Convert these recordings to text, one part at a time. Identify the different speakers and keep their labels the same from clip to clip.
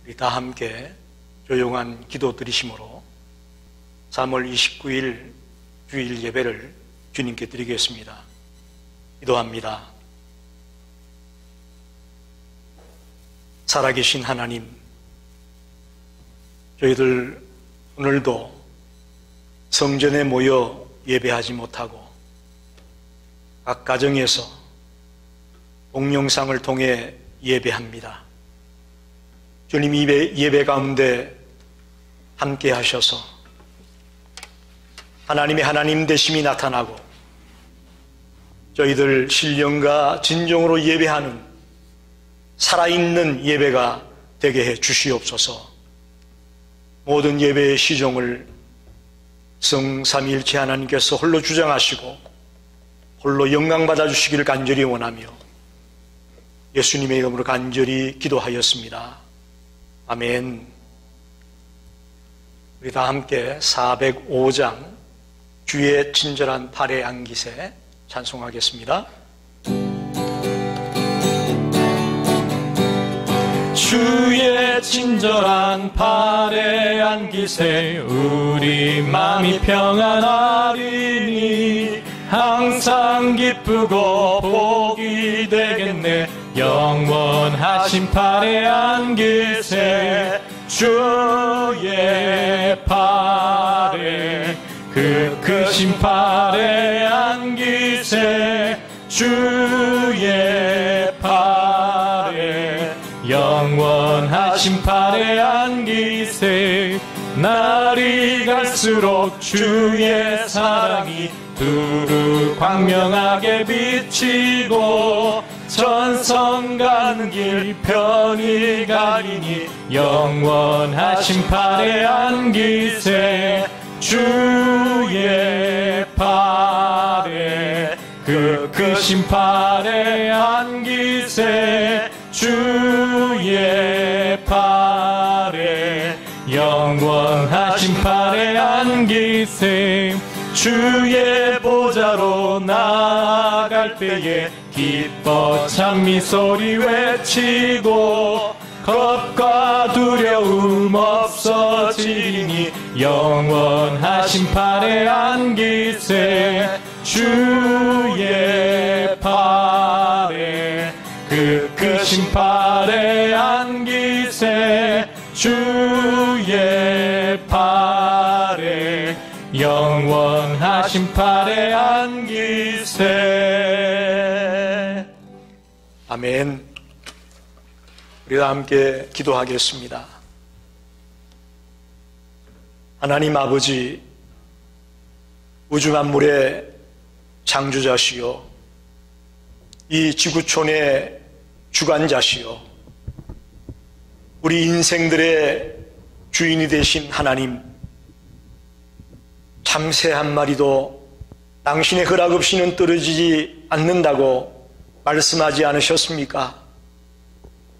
Speaker 1: 우리 다 함께 조용한 기도 드리심으로 3월 29일 주일 예배를 주님께 드리겠습니다. 기도합니다. 살아계신 하나님, 저희들 오늘도 성전에 모여 예배하지 못하고 각 가정에서 동영상을 통해 예배합니다. 주님 예배 가운데 함께 하셔서 하나님의 하나님 되심이 나타나고 저희들 신령과 진정으로 예배하는 살아있는 예배가 되게 해 주시옵소서. 모든 예배의 시종을 성삼위일체 하나님께서 홀로 주장하시고 홀로 영광 받아주시기를 간절히 원하며 예수님의 이름으로 간절히 기도하였습니다. 아멘. 우리 다 함께 405장 주의 친절한 발의 안기세 찬송하겠습니다. 주의 친절한 발의 안기세 우리 마음이 평안하리니 항상 기쁘고 복이 되겠네. 영원하신 발의 안기세 주의 발에 그 크신 발의 안기세 주의 발에 영원하신 발의 안기세 날이 갈수록 주의 사랑이 두루 광명하게 비치고 전성 가는 길 편히 가리니 영원하신 발의 안기세 주의 발에 그 크신 발의 안기세 주의 발에 영원하신 발의 안기세 주의 보좌로 나아갈 때에 기뻐 찬미 소리 외치고 겁과 두려움 없어지니 영원하신 발의 안기세 주의 발에 그 크신 발의 안기세 주의 발에 영원하신 발의 안기세. 아멘. 우리가 함께 기도하겠습니다. 하나님 아버지, 우주 만물의 창조자시요 이 지구촌의 주관자시요 우리 인생들의 주인이 되신 하나님, 참새 한 마리도 당신의 허락 없이는 떨어지지 않는다고 말씀하지 않으셨습니까?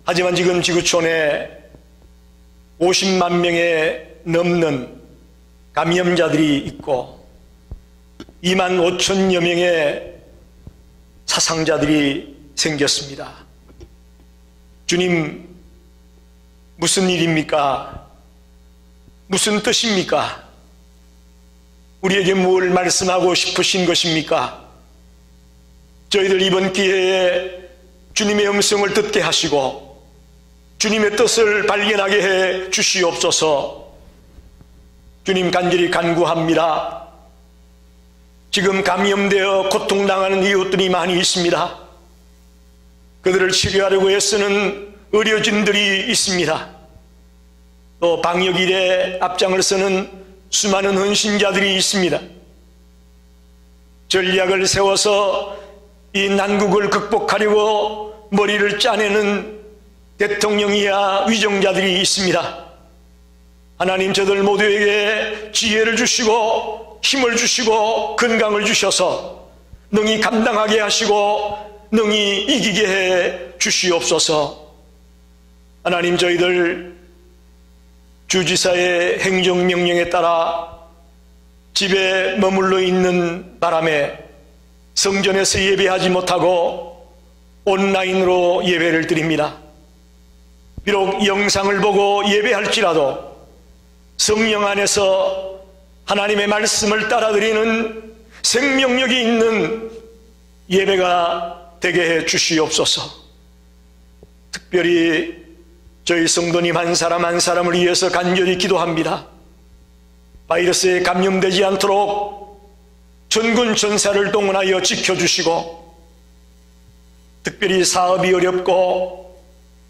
Speaker 1: 하지만 지금 지구촌에 50만 명에 넘는 감염자들이 있고 2만 5천여 명의 사상자들이 생겼습니다. 주님, 무슨 일입니까? 무슨 뜻입니까? 우리에게 뭘 말씀하고 싶으신 것입니까? 저희들 이번 기회에 주님의 음성을 듣게 하시고 주님의 뜻을 발견하게 해 주시옵소서. 주님, 간절히 간구합니다. 지금 감염되어 고통당하는 이웃들이 많이 있습니다. 그들을 치료하려고 애쓰는 의료진들이 있습니다. 또 방역일에 앞장을 서는 수많은 헌신자들이 있습니다. 전략을 세워서 이 난국을 극복하려고 머리를 짜내는 대통령이야 위정자들이 있습니다. 하나님, 저들 모두에게 지혜를 주시고 힘을 주시고 건강을 주셔서 능히 감당하게 하시고 능히 이기게 해 주시옵소서. 하나님, 저희들 주지사의 행정명령에 따라 집에 머물러 있는 바람에 성전에서 예배하지 못하고 온라인으로 예배를 드립니다. 비록 영상을 보고 예배할지라도 성령 안에서 하나님의 말씀을 따라드리는 생명력이 있는 예배가 되게 해 주시옵소서. 특별히 저희 성도님 한 사람 한 사람을 위해서 간절히 기도합니다. 바이러스에 감염되지 않도록 전군 전사를 동원하여 지켜주시고, 특별히 사업이 어렵고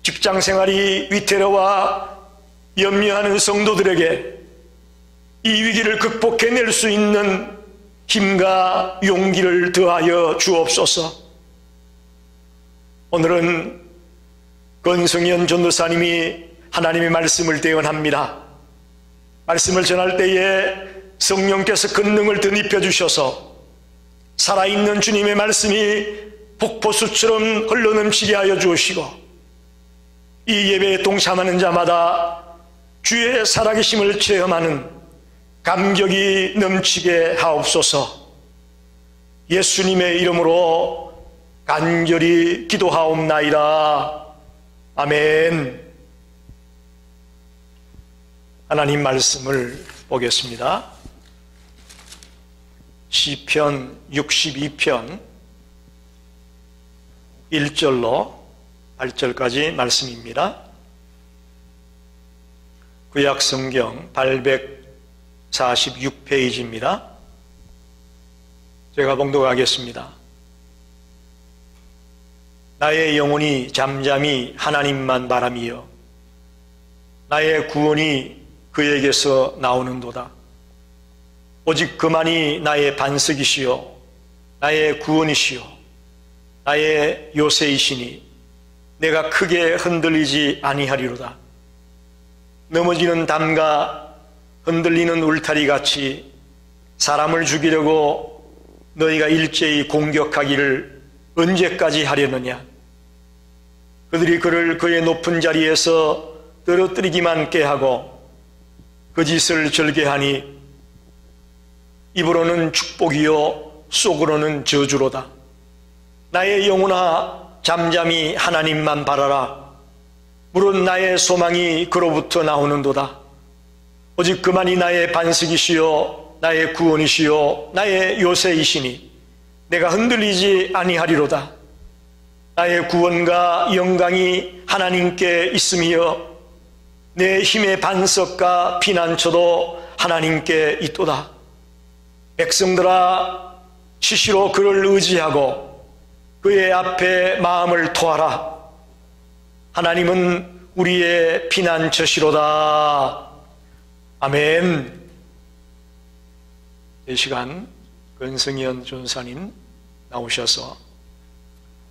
Speaker 1: 직장생활이 위태로와 염려하는 성도들에게 이 위기를 극복해낼 수 있는 힘과 용기를 더하여 주옵소서. 오늘은 권성현 전도사님이 하나님의 말씀을 대언합니다. 말씀을 전할 때에 성령께서 권능을 덧입혀 주셔서 살아있는 주님의 말씀이 폭포수처럼 흘러넘치게 하여 주시고, 이 예배에 동참하는 자마다 주의 살아계심을 체험하는 감격이 넘치게 하옵소서. 예수님의 이름으로 간절히 기도하옵나이다. 아멘. 하나님 말씀을 보겠습니다. 시편 62편 1절로 8절까지 말씀입니다. 구약 성경 846페이지입니다. 제가 봉독하겠습니다. 나의 영혼이 잠잠히 하나님만 바라미여 나의 구원이 그에게서 나오는도다. 오직 그만이 나의 반석이시요 나의 구원이시요 나의 요새이시니 내가 크게 흔들리지 아니하리로다. 넘어지는 담과 흔들리는 울타리같이 사람을 죽이려고 너희가 일제히 공격하기를 언제까지 하려느냐. 그들이 그를 그의 높은 자리에서 떨어뜨리기만 꾀하고 거짓을 절개하니 입으로는 축복이요 속으로는 저주로다. 나의 영혼아 잠잠히 하나님만 바라라. 물은 나의 소망이 그로부터 나오는도다. 오직 그만이 나의 반석이시요 나의 구원이시요 나의 요새이시니 내가 흔들리지 아니하리로다. 나의 구원과 영광이 하나님께 있으며 내 힘의 반석과 피난처도 하나님께 있도다. 백성들아 시시로 그를 의지하고 그의 앞에 마음을 토하라. 하나님은 우리의 피난처시로다. 아멘. 이 시간 권성현 전사님 나오셔서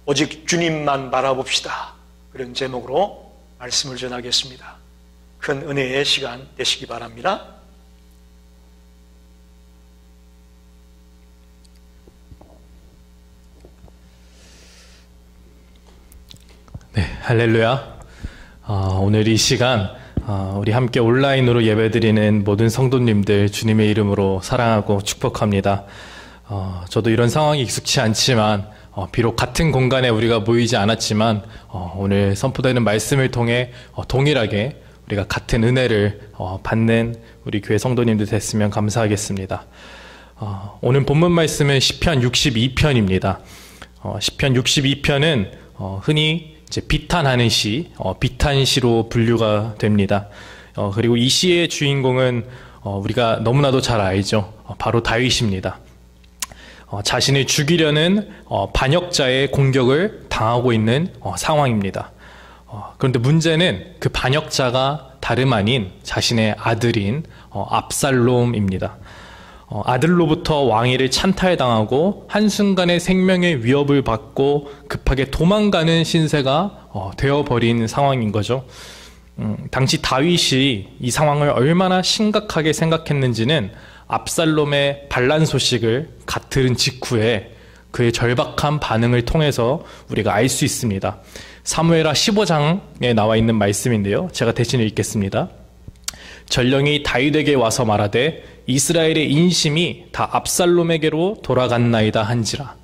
Speaker 1: 오직 주님만 바라봅시다, 그런 제목으로 말씀을 전하겠습니다. 큰 은혜의 시간 되시기 바랍니다.
Speaker 2: 네, 할렐루야. 오늘 이 시간 우리 함께 온라인으로 예배드리는 모든 성도님들 주님의 이름으로 사랑하고 축복합니다. 저도 이런 상황이 익숙치 않지만 비록 같은 공간에 우리가 모이지 않았지만 오늘 선포되는 말씀을 통해 동일하게 우리가 같은 은혜를 받는 우리 교회 성도님들 됐으면 감사하겠습니다. 오늘 본문 말씀은 시편 62편입니다. 시편 62편은 흔히 이제 비탄하는 시, 비탄시로 분류가 됩니다. 그리고 이 시의 주인공은 우리가 너무나도 잘 알죠. 바로 다윗입니다. 자신을 죽이려는 반역자의 공격을 당하고 있는 상황입니다. 그런데 문제는 그 반역자가 다름 아닌 자신의 아들인 압살롬입니다. 아들로부터 왕위를 찬탈당하고 한순간에 생명의 위협을 받고 급하게 도망가는 신세가 되어버린 상황인 거죠. 당시 다윗이 이 상황을 얼마나 심각하게 생각했는지는 압살롬의 반란 소식을 갓 들은 직후에 그의 절박한 반응을 통해서 우리가 알 수 있습니다. 사무엘하 15장에 나와 있는 말씀인데요, 제가 대신 읽겠습니다. 전령이 다윗에게 와서 말하되 이스라엘의 인심이 다 압살롬에게로 돌아갔나이다 한지라.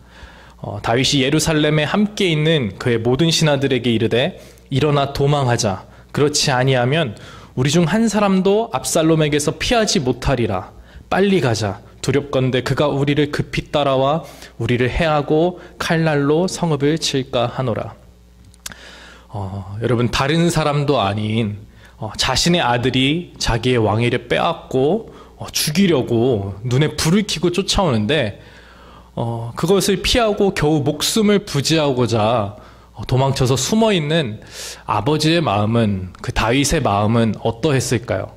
Speaker 2: 다윗이 예루살렘에 함께 있는 그의 모든 신하들에게 이르되 일어나 도망하자. 그렇지 아니하면 우리 중 한 사람도 압살롬에게서 피하지 못하리라. 빨리 가자. 두렵건대 그가 우리를 급히 따라와 우리를 해하고 칼날로 성읍을 칠까 하노라. 여러분, 다른 사람도 아닌 자신의 아들이 자기의 왕위를 빼앗고 죽이려고 눈에 불을 켜고 쫓아오는데 그것을 피하고 겨우 목숨을 부지하고자 도망쳐서 숨어있는 아버지의 마음은, 그 다윗의 마음은 어떠했을까요?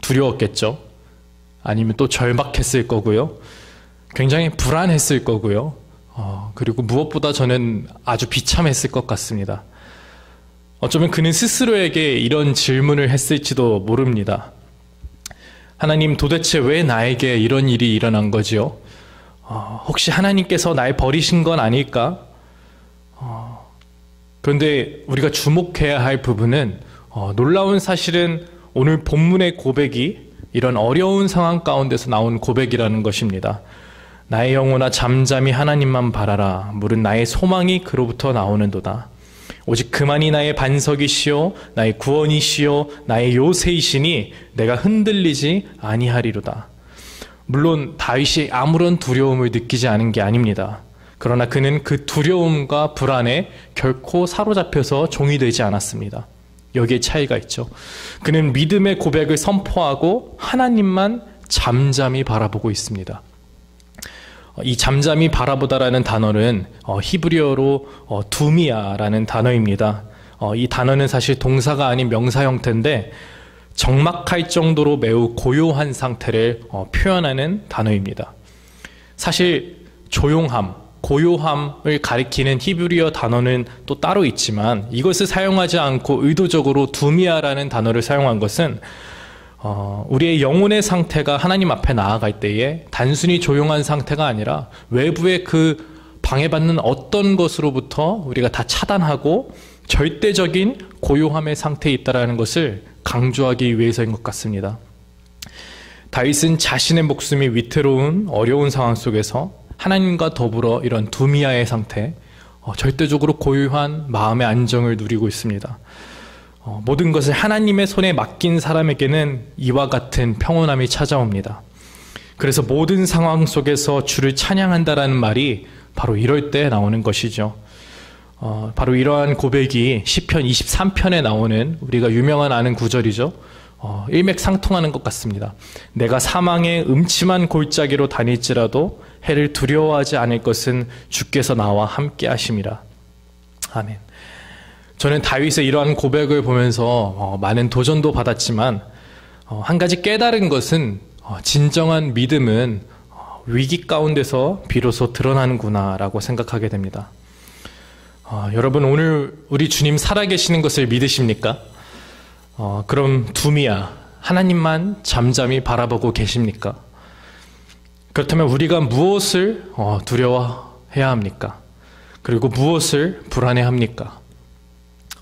Speaker 2: 두려웠겠죠. 아니면 또 절박했을 거고요. 굉장히 불안했을 거고요. 그리고 무엇보다 저는 아주 비참했을 것 같습니다. 어쩌면 그는 스스로에게 이런 질문을 했을지도 모릅니다. 하나님, 도대체 왜 나에게 이런 일이 일어난 거지요? 혹시 하나님께서 날 버리신 건 아닐까? 그런데 우리가 주목해야 할 부분은 놀라운 사실은 오늘 본문의 고백이 이런 어려운 상황 가운데서 나온 고백이라는 것입니다. 나의 영혼아 잠잠히 하나님만 바라라. 물은 나의 소망이 그로부터 나오는도다. 오직 그만이 나의 반석이시요 나의 구원이시요 나의 요새이시니 내가 흔들리지 아니하리로다. 물론 다윗이 아무런 두려움을 느끼지 않은 게 아닙니다. 그러나 그는 그 두려움과 불안에 결코 사로잡혀서 종이 되지 않았습니다. 여기에 차이가 있죠. 그는 믿음의 고백을 선포하고 하나님만 잠잠히 바라보고 있습니다. 이 잠잠히 바라보다라는 단어는 히브리어로 두미야라는 단어입니다. 이 단어는 사실 동사가 아닌 명사 형태인데 적막할 정도로 매우 고요한 상태를 표현하는 단어입니다. 사실 조용함, 고요함을 가리키는 히브리어 단어는 또 따로 있지만 이것을 사용하지 않고 의도적으로 두미야라는 단어를 사용한 것은 우리의 영혼의 상태가 하나님 앞에 나아갈 때에 단순히 조용한 상태가 아니라 외부의 그 방해받는 어떤 것으로부터 우리가 다 차단하고 절대적인 고요함의 상태에 있다는 것을 강조하기 위해서인 것 같습니다. 다윗은 자신의 목숨이 위태로운 어려운 상황 속에서 하나님과 더불어 이런 두미야의 상태, 절대적으로 고요한 마음의 안정을 누리고 있습니다. 모든 것을 하나님의 손에 맡긴 사람에게는 이와 같은 평온함이 찾아옵니다. 그래서 모든 상황 속에서 주를 찬양한다라는 말이 바로 이럴 때 나오는 것이죠. 바로 이러한 고백이 시편 23편에 나오는 우리가 유명한 아는 구절이죠. 일맥상통하는 것 같습니다. 내가 사망의 음침한 골짜기로 다닐지라도 해를 두려워하지 않을 것은 주께서 나와 함께 하심이라. 아멘. 저는 다윗의 이러한 고백을 보면서 많은 도전도 받았지만 한 가지 깨달은 것은 진정한 믿음은 위기 가운데서 비로소 드러나는구나 라고 생각하게 됩니다. 여러분, 오늘 우리 주님 살아계시는 것을 믿으십니까? 그럼 두미야, 하나님만 잠잠히 바라보고 계십니까? 그렇다면 우리가 무엇을 두려워해야 합니까? 그리고 무엇을 불안해합니까?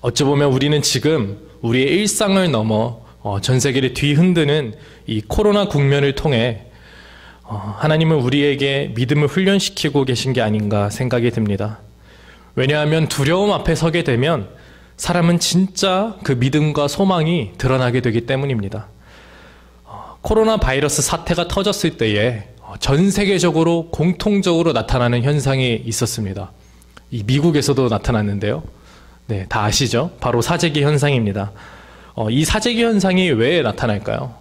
Speaker 2: 어찌 보면 우리는 지금 우리의 일상을 넘어 전 세계를 뒤흔드는 이 코로나 국면을 통해 하나님은 우리에게 믿음을 훈련시키고 계신 게 아닌가 생각이 듭니다. 왜냐하면 두려움 앞에 서게 되면 사람은 진짜 그 믿음과 소망이 드러나게 되기 때문입니다. 코로나 바이러스 사태가 터졌을 때에 전 세계적으로 공통적으로 나타나는 현상이 있었습니다. 이 미국에서도 나타났는데요. 네, 다 아시죠? 바로 사재기 현상입니다. 이 사재기 현상이 왜 나타날까요?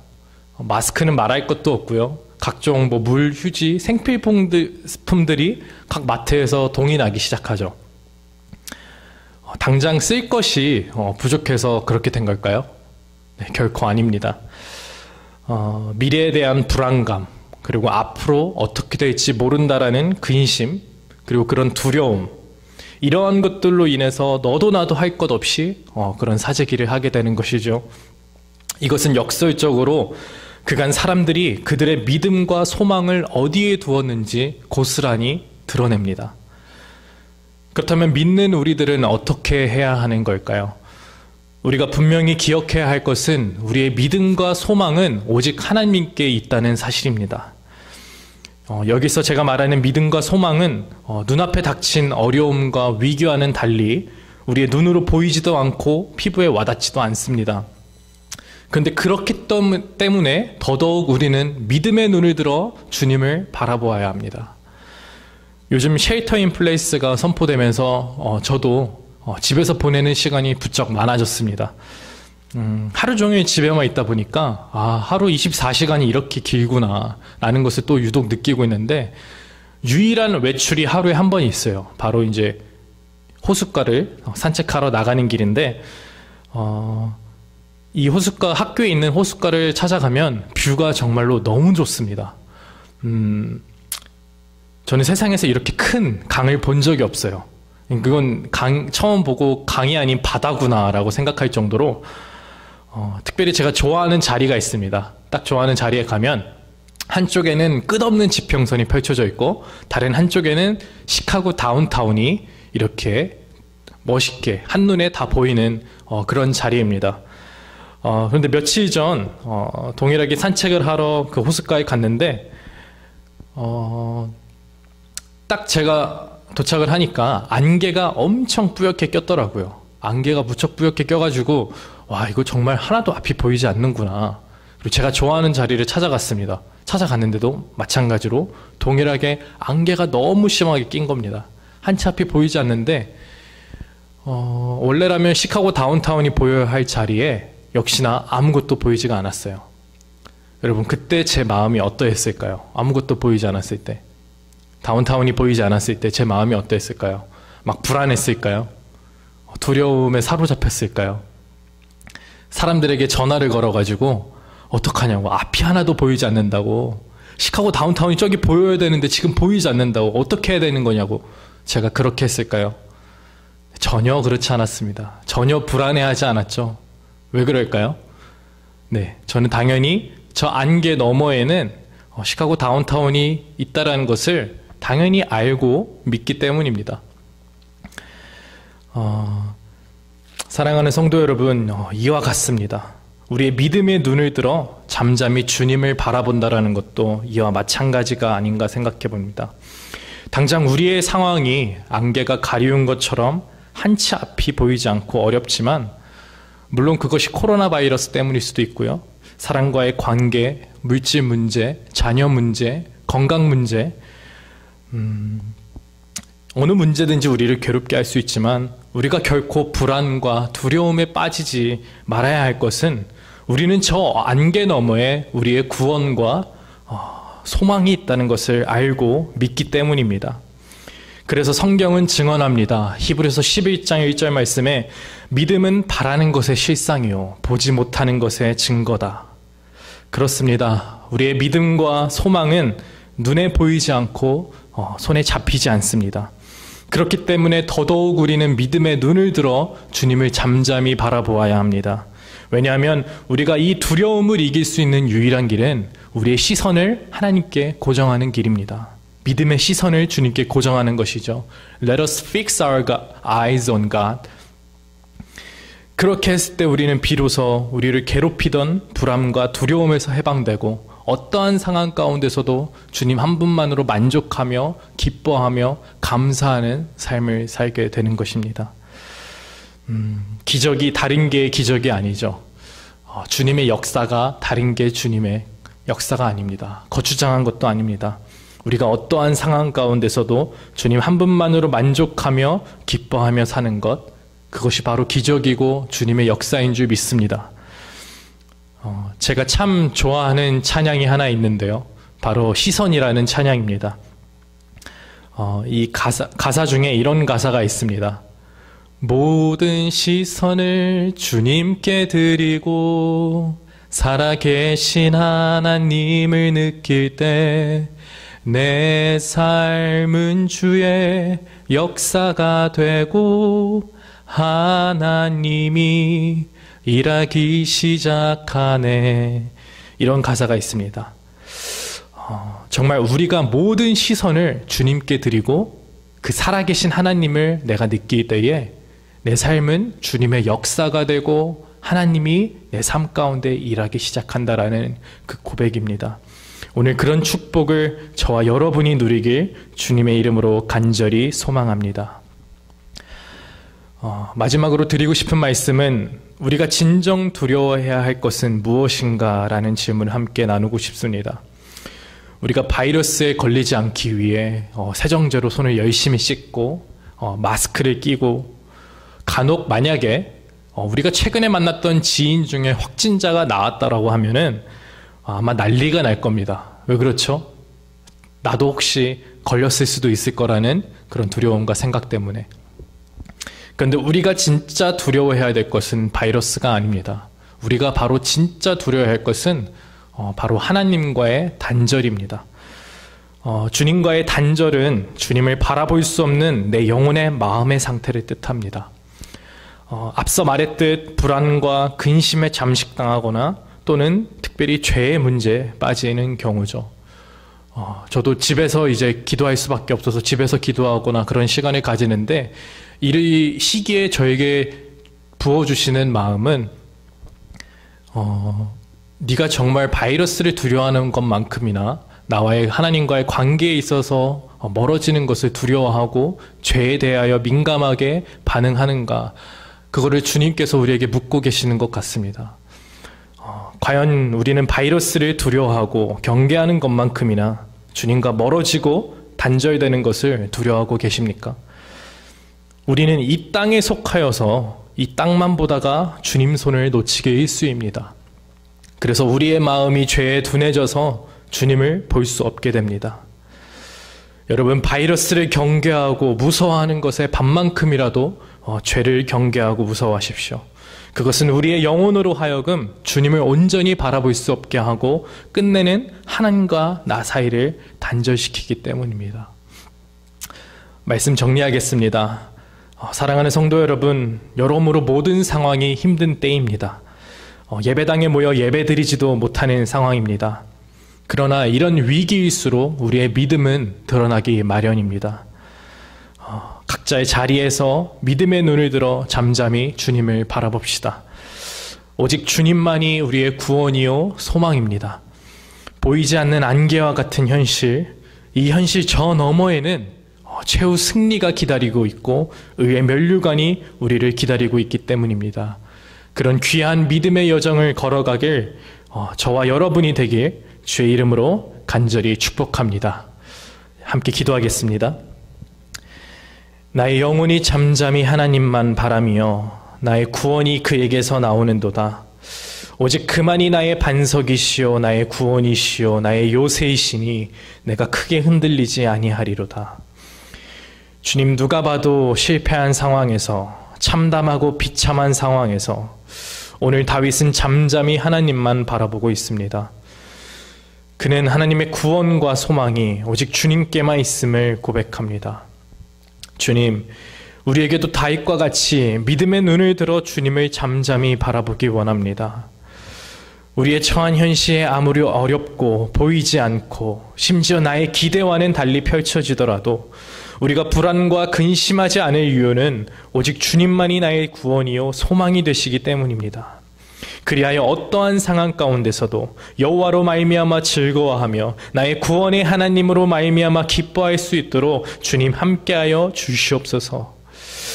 Speaker 2: 마스크는 말할 것도 없고요. 각종 물, 휴지, 생필품들이 각 마트에서 동이 나기 시작하죠. 당장 쓸 것이 부족해서 그렇게 된 걸까요? 네, 결코 아닙니다. 미래에 대한 불안감, 그리고 앞으로 어떻게 될지 모른다라는 근심, 그리고 그런 두려움, 이러한 것들로 인해서 너도 나도 할 것 없이 그런 사재기를 하게 되는 것이죠. 이것은 역설적으로 그간 사람들이 그들의 믿음과 소망을 어디에 두었는지 고스란히 드러냅니다. 그렇다면 믿는 우리들은 어떻게 해야 하는 걸까요? 우리가 분명히 기억해야 할 것은 우리의 믿음과 소망은 오직 하나님께 있다는 사실입니다. 여기서 제가 말하는 믿음과 소망은 눈앞에 닥친 어려움과 위기와는 달리 우리의 눈으로 보이지도 않고 피부에 와닿지도 않습니다. 그런데 그렇기 때문에 더더욱 우리는 믿음의 눈을 들어 주님을 바라보아야 합니다. 요즘 쉘터 인 플레이스가 선포되면서 저도 집에서 보내는 시간이 부쩍 많아졌습니다. 하루 종일 집에만 있다 보니까 하루 24시간이 이렇게 길구나 라는 것을 또 유독 느끼고 있는데, 유일한 외출이 하루에 한 번이 있어요. 바로 이제 호숫가를 산책하러 나가는 길인데, 이 호숫가, 학교에 있는 호숫가를 찾아가면 뷰가 정말로 너무 좋습니다. 저는 세상에서 이렇게 큰 강을 본 적이 없어요. 그건 처음 보고 강이 아닌 바다구나 라고 생각할 정도로 특별히 제가 좋아하는 자리가 있습니다. 딱 좋아하는 자리에 가면 한쪽에는 끝없는 지평선이 펼쳐져 있고, 다른 한쪽에는 시카고 다운타운이 이렇게 멋있게 한눈에 다 보이는 그런 자리입니다. 그런데 며칠 전 동일하게 산책을 하러 그 호숫가에 갔는데 딱 제가 도착을 하니까 안개가 엄청 뿌옇게 꼈더라고요. 안개가 무척 뿌옇게 껴가지고 와, 이거 정말 하나도 앞이 보이지 않는구나. 그리고 제가 좋아하는 자리를 찾아갔습니다. 찾아갔는데도 마찬가지로 동일하게 안개가 너무 심하게 낀 겁니다. 한치 앞이 보이지 않는데 원래라면 시카고 다운타운이 보여야 할 자리에 역시나 아무것도 보이지가 않았어요. 여러분, 그때 제 마음이 어떠했을까요? 아무것도 보이지 않았을 때, 다운타운이 보이지 않았을 때 제 마음이 어떠했을까요? 막 불안했을까요? 두려움에 사로잡혔을까요? 사람들에게 전화를 걸어가지고 어떡하냐고, 앞이 하나도 보이지 않는다고, 시카고 다운타운이 저기 보여야 되는데 지금 보이지 않는다고, 어떻게 해야 되는 거냐고 제가 그렇게 했을까요? 전혀 그렇지 않았습니다. 전혀 불안해하지 않았죠. 왜 그럴까요? 네, 저는 당연히 저 안개 너머에는 시카고 다운타운이 있다는 것을 당연히 알고 믿기 때문입니다. 사랑하는 성도 여러분, 이와 같습니다. 우리의 믿음의 눈을 들어 잠잠히 주님을 바라본다라는 것도 이와 마찬가지가 아닌가 생각해 봅니다. 당장 우리의 상황이 안개가 가리운 것처럼 한치 앞이 보이지 않고 어렵지만, 물론 그것이 코로나 바이러스 때문일 수도 있고요. 사람과의 관계, 물질 문제, 자녀 문제, 건강 문제, 어느 문제든지 우리를 괴롭게 할 수 있지만, 우리가 결코 불안과 두려움에 빠지지 말아야 할 것은, 우리는 저 안개 너머에 우리의 구원과 소망이 있다는 것을 알고 믿기 때문입니다. 그래서 성경은 증언합니다. 히브리서 11장 1절 말씀에 믿음은 바라는 것의 실상이요 보지 못하는 것의 증거다. 그렇습니다. 우리의 믿음과 소망은 눈에 보이지 않고 손에 잡히지 않습니다. 그렇기 때문에 더더욱 우리는 믿음의 눈을 들어 주님을 잠잠히 바라보아야 합니다. 왜냐하면 우리가 이 두려움을 이길 수 있는 유일한 길은 우리의 시선을 하나님께 고정하는 길입니다. 믿음의 시선을 주님께 고정하는 것이죠. Let us fix our eyes on God. 그렇게 했을 때 우리는 비로소 우리를 괴롭히던 불안과 두려움에서 해방되고, 어떠한 상황 가운데서도 주님 한 분만으로 만족하며 기뻐하며 감사하는 삶을 살게 되는 것입니다. 기적이 다른 게 기적이 아니죠. 주님의 역사가 다른 게 주님의 역사가 아닙니다. 거추장한 것도 아닙니다. 우리가 어떠한 상황 가운데서도 주님 한 분만으로 만족하며 기뻐하며 사는 것, 그것이 바로 기적이고 주님의 역사인 줄 믿습니다. 제가 참 좋아하는 찬양이 하나 있는데요. 바로 시선이라는 찬양입니다. 이 가사 중에 이런 가사가 있습니다. 모든 시선을 주님께 드리고 살아계신 하나님을 느낄 때 내 삶은 주의 역사가 되고 하나님이 일하기 시작하네. 이런 가사가 있습니다. 정말 우리가 모든 시선을 주님께 드리고 그 살아계신 하나님을 내가 느낄 때에 내 삶은 주님의 역사가 되고 하나님이 내 삶 가운데 일하기 시작한다라는 그 고백입니다. 오늘 그런 축복을 저와 여러분이 누리길 주님의 이름으로 간절히 소망합니다. 마지막으로 드리고 싶은 말씀은 우리가 진정 두려워해야 할 것은 무엇인가 라는 질문을 함께 나누고 싶습니다. 우리가 바이러스에 걸리지 않기 위해 세정제로 손을 열심히 씻고 마스크를 끼고 간혹 만약에 우리가 최근에 만났던 지인 중에 확진자가 나왔다라고 하면은 아마 난리가 날 겁니다. 왜 그렇죠? 나도 혹시 걸렸을 수도 있을 거라는 그런 두려움과 생각 때문에. 그런데 우리가 진짜 두려워해야 될 것은 바이러스가 아닙니다. 우리가 바로 진짜 두려워해야 할 것은 바로 하나님과의 단절입니다. 주님과의 단절은 주님을 바라볼 수 없는 내 영혼의 마음의 상태를 뜻합니다. 앞서 말했듯 불안과 근심에 잠식당하거나 또는 특별히 죄의 문제에 빠지는 경우죠. 저도 집에서 이제 기도할 수밖에 없어서 집에서 기도하거나 그런 시간을 가지는데 이 시기에 저에게 부어주시는 마음은 네가 정말 바이러스를 두려워하는 것만큼이나 나와의 하나님과의 관계에 있어서 멀어지는 것을 두려워하고 죄에 대하여 민감하게 반응하는가, 그거를 주님께서 우리에게 묻고 계시는 것 같습니다. 과연 우리는 바이러스를 두려워하고 경계하는 것만큼이나 주님과 멀어지고 단절되는 것을 두려워하고 계십니까? 우리는 이 땅에 속하여서 이 땅만 보다가 주님 손을 놓치게 일쑤입니다. 그래서 우리의 마음이 죄에 둔해져서 주님을 볼 수 없게 됩니다. 여러분, 바이러스를 경계하고 무서워하는 것의 반만큼이라도 죄를 경계하고 무서워하십시오. 그것은 우리의 영혼으로 하여금 주님을 온전히 바라볼 수 없게 하고 끝내는 하나님과 나 사이를 단절시키기 때문입니다. 말씀 정리하겠습니다. 사랑하는 성도 여러분, 여러모로 모든 상황이 힘든 때입니다. 예배당에 모여 예배드리지도 못하는 상황입니다. 그러나 이런 위기일수록 우리의 믿음은 드러나기 마련입니다. 각자의 자리에서 믿음의 눈을 들어 잠잠히 주님을 바라봅시다. 오직 주님만이 우리의 구원이요 소망입니다. 보이지 않는 안개와 같은 현실, 이 현실 저 너머에는 최후 승리가 기다리고 있고 의의 면류관이 우리를 기다리고 있기 때문입니다. 그런 귀한 믿음의 여정을 걸어가길 저와 여러분이 되길 주의 이름으로 간절히 축복합니다. 함께 기도하겠습니다. 나의 영혼이 잠잠히 하나님만 바라며 나의 구원이 그에게서 나오는도다. 오직 그만이 나의 반석이시오 나의 구원이시오 나의 요새이시니 내가 크게 흔들리지 아니하리로다. 주님, 누가 봐도 실패한 상황에서, 참담하고 비참한 상황에서 오늘 다윗은 잠잠히 하나님만 바라보고 있습니다. 그는 하나님의 구원과 소망이 오직 주님께만 있음을 고백합니다. 주님, 우리에게도 다윗과 같이 믿음의 눈을 들어 주님을 잠잠히 바라보기 원합니다. 우리의 처한 현실에 아무리 어렵고 보이지 않고 심지어 나의 기대와는 달리 펼쳐지더라도 우리가 불안과 근심하지 않을 이유는 오직 주님만이 나의 구원이요 소망이 되시기 때문입니다. 그리하여 어떠한 상황 가운데서도 여호와로 말미암아 즐거워하며 나의 구원의 하나님으로 말미암아 기뻐할 수 있도록 주님 함께하여 주시옵소서.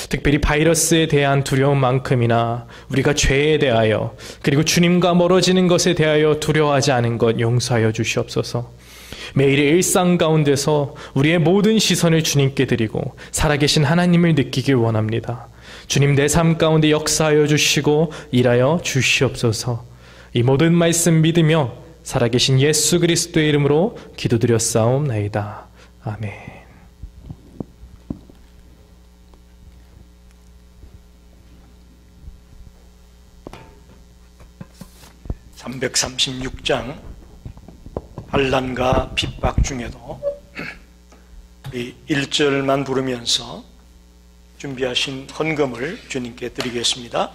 Speaker 2: 특별히 바이러스에 대한 두려움만큼이나 우리가 죄에 대하여 그리고 주님과 멀어지는 것에 대하여 두려워하지 않은 것 용서하여 주시옵소서. 매일의 일상 가운데서 우리의 모든 시선을 주님께 드리고 살아계신 하나님을 느끼길 원합니다. 주님, 내 삶 가운데 역사하여 주시고 일하여 주시옵소서. 이 모든 말씀 믿으며 살아계신 예수 그리스도의 이름으로 기도드렸사옵나이다. 아멘.
Speaker 1: (336장) 환난과 핍박 중에도 우리 1절만 부르면서 준비하신 헌금을 주님께 드리겠습니다.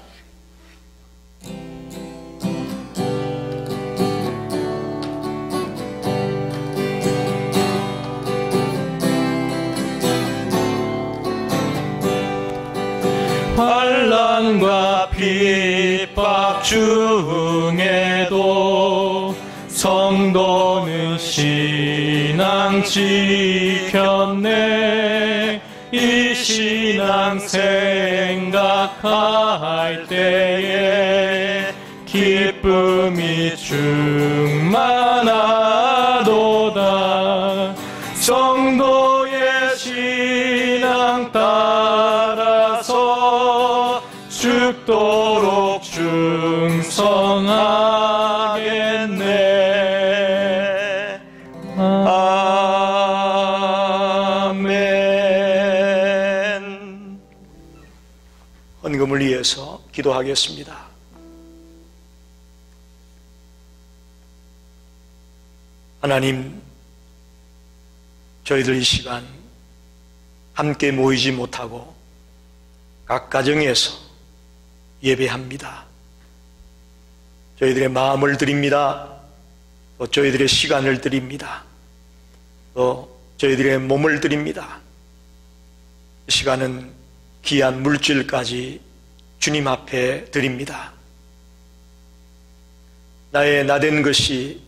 Speaker 2: 환난과 핍박 중에도 성도는 신앙 지켰네. 이 신앙 생각 생각할 때에 기쁨이 충만하도다. 성도의 신앙 따라서 죽도록 충성하겠네. 아멘. 헌금을 위해서 기도하겠습니다. 하나님, 저희들 이 시간 함께 모이지 못하고 각 가정에서 예배합니다. 저희들의 마음을 드립니다. 또 저희들의 시간을 드립니다. 또 저희들의 몸을 드립니다. 이 시간은 귀한 물질까지 주님 앞에 드립니다. 나의 나된 것이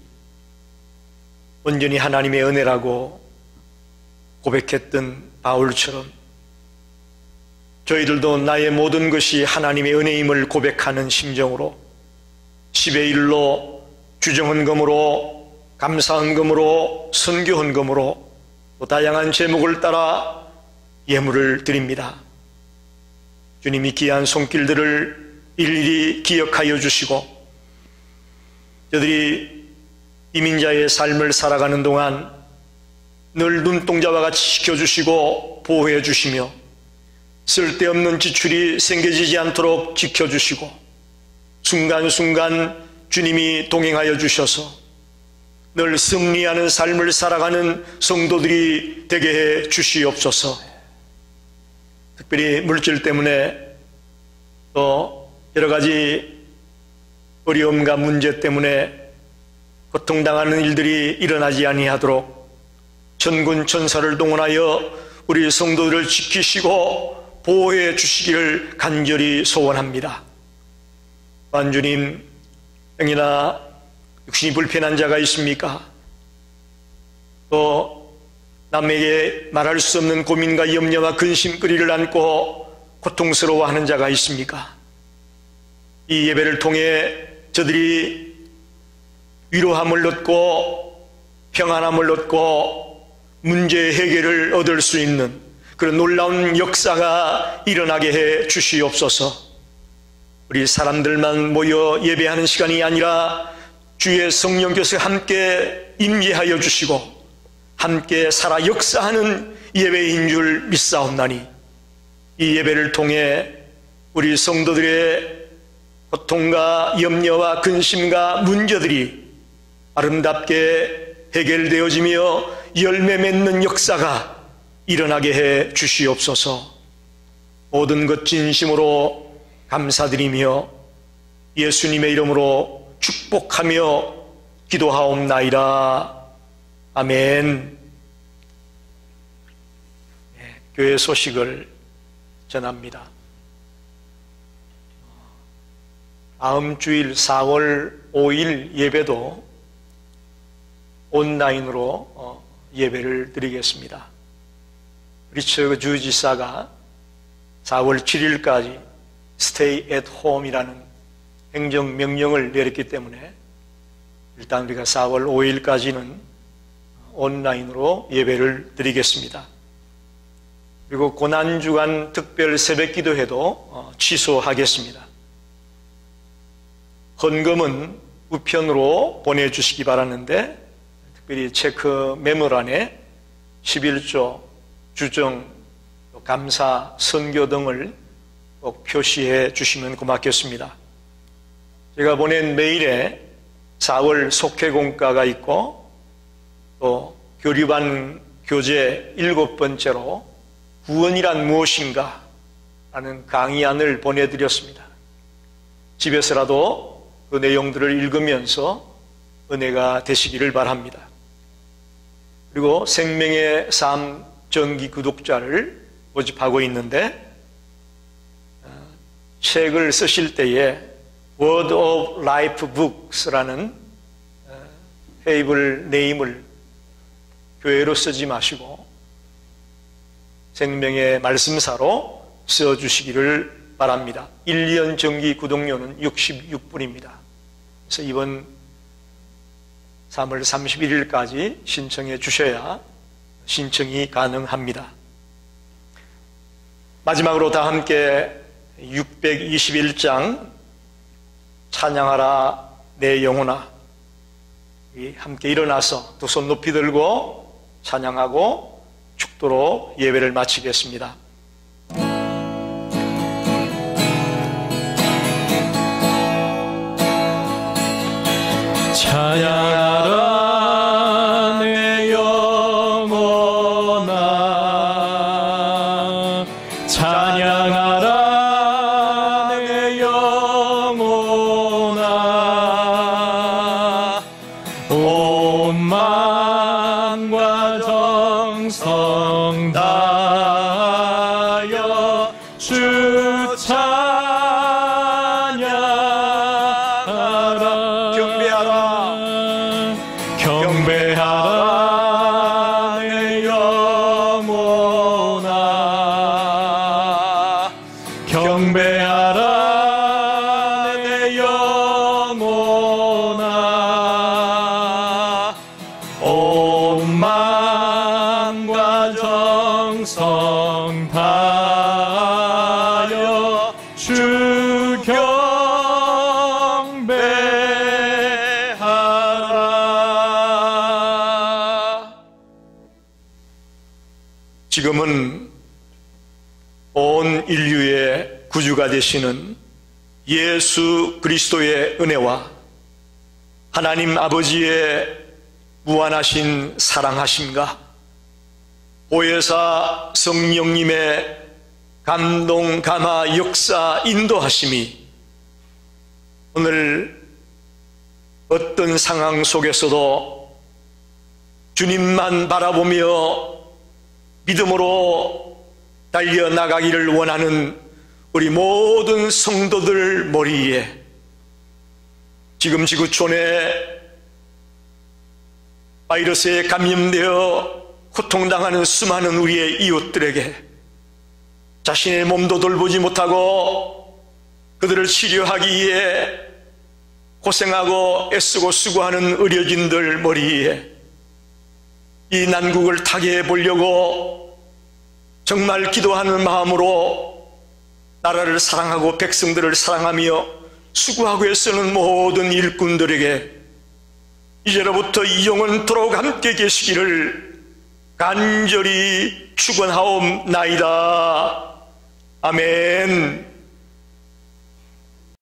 Speaker 2: 온전히 하나님의 은혜라고 고백했던 바울처럼 저희들도 나의 모든 것이 하나님의 은혜임을 고백하는 심정으로 10의 1로 주정헌금으로 감사헌금으로 선교헌금으로 또 다양한 제목을 따라 예물을 드립니다. 주님이 귀한 손길들을 일일이 기억하여 주시고 저들이 이민자의 삶을 살아가는 동안 늘 눈동자와 같이 지켜주시고 보호해 주시며 쓸데없는 지출이 생겨지지 않도록 지켜주시고 순간순간 주님이 동행하여 주셔서 늘 승리하는 삶을 살아가는 성도들이 되게 해 주시옵소서. 특별히 물질 때문에 또 여러 가지 어려움과 문제 때문에 고통당하는 일들이 일어나지 아니하도록 천군 천사를 동원하여 우리 성도들을 지키시고 보호해 주시기를 간절히 소원합니다. 또한 주님, 영이나 육신이 불편한 자가 있습니까? 또 남에게 말할 수 없는 고민과 염려와 근심거리를 안고 고통스러워하는 자가 있습니까? 이 예배를 통해 저들이 위로함을 얻고 평안함을 얻고 문제 해결을 얻을 수 있는 그런 놀라운 역사가 일어나게 해 주시옵소서. 우리 사람들만 모여 예배하는 시간이 아니라 주의 성령께서 함께 임재하여 주시고 함께 살아 역사하는 예배인 줄 믿사옵나니 이 예배를 통해 우리 성도들의 고통과 염려와 근심과 문제들이 아름답게 해결되어지며 열매 맺는 역사가 일어나게 해 주시옵소서. 모든 것 진심으로 감사드리며 예수님의 이름으로 축복하며 기도하옵나이다. 아멘. 교회 소식을 전합니다. 다음 주일 4월 5일 예배도 온라인으로 예배를 드리겠습니다. 리처드 주지사가 4월 7일까지 Stay at Home이라는 행정명령을 내렸기 때문에 일단 우리가 4월 5일까지는 온라인으로 예배를 드리겠습니다. 그리고 고난주간 특별 새벽기도회도 취소하겠습니다. 헌금은 우편으로 보내주시기 바라는데 특별히 체크 메모란에 11조, 주정, 감사, 선교 등을 꼭 표시해 주시면 고맙겠습니다. 제가 보낸 메일에 4월 속회공과가 있고 또 교류반 교재 7번째로 구원이란 무엇인가 라는 강의안을 보내드렸습니다. 집에서라도 그 내용들을 읽으면서 은혜가 되시기를 바랍니다. 그리고 생명의 삶 정기 구독자를 모집하고 있는데 책을 쓰실 때에 Word of Life Books라는 테이블 네임을 교회로 쓰지 마시고 생명의 말씀사로 써주시기를
Speaker 1: 바랍니다. 1년 정기 구독료는 66불입니다. 그래서 이번 3월 31일까지 신청해 주셔야 신청이 가능합니다. 마지막으로 다 함께 621장 찬양하라 내 영혼아, 함께 일어나서 두 손 높이 들고 찬양하고 축도로 예배를 마치겠습니다.
Speaker 2: 찬양하라 내 영혼아, 찬양하라 내 영혼아, 온 마음과 정성 다하여 주 찬양하라. 경배하라 내 영혼아, 경배하라 내 영혼아, 온 마음과 정성 다하여 주 경배하라.
Speaker 1: 지금은 온 인류의 구주가 되시는 예수 그리스도의 은혜와 하나님 아버지의 무한하신 사랑하심과 보혜사 성령님의 감동, 감화, 역사, 인도하심이 오늘 어떤 상황 속에서도 주님만 바라보며 믿음으로 달려나가기를 원하는 우리 모든 성도들 머리에 지금 지구촌에 바이러스에 감염되어 고통당하는 수많은 우리의 이웃들에게 자신의 몸도 돌보지 못하고 그들을 치료하기 위해 고생하고 애쓰고 수고하는 의료진들 머리에 이 난국을 타개해 보려고 정말 기도하는 마음으로 나라를 사랑하고 백성들을 사랑하며 수고하고 애쓰는 모든 일꾼들에게 이제로부터 영원토록 함께 계시기를 간절히 축원하옵나이다. 아멘.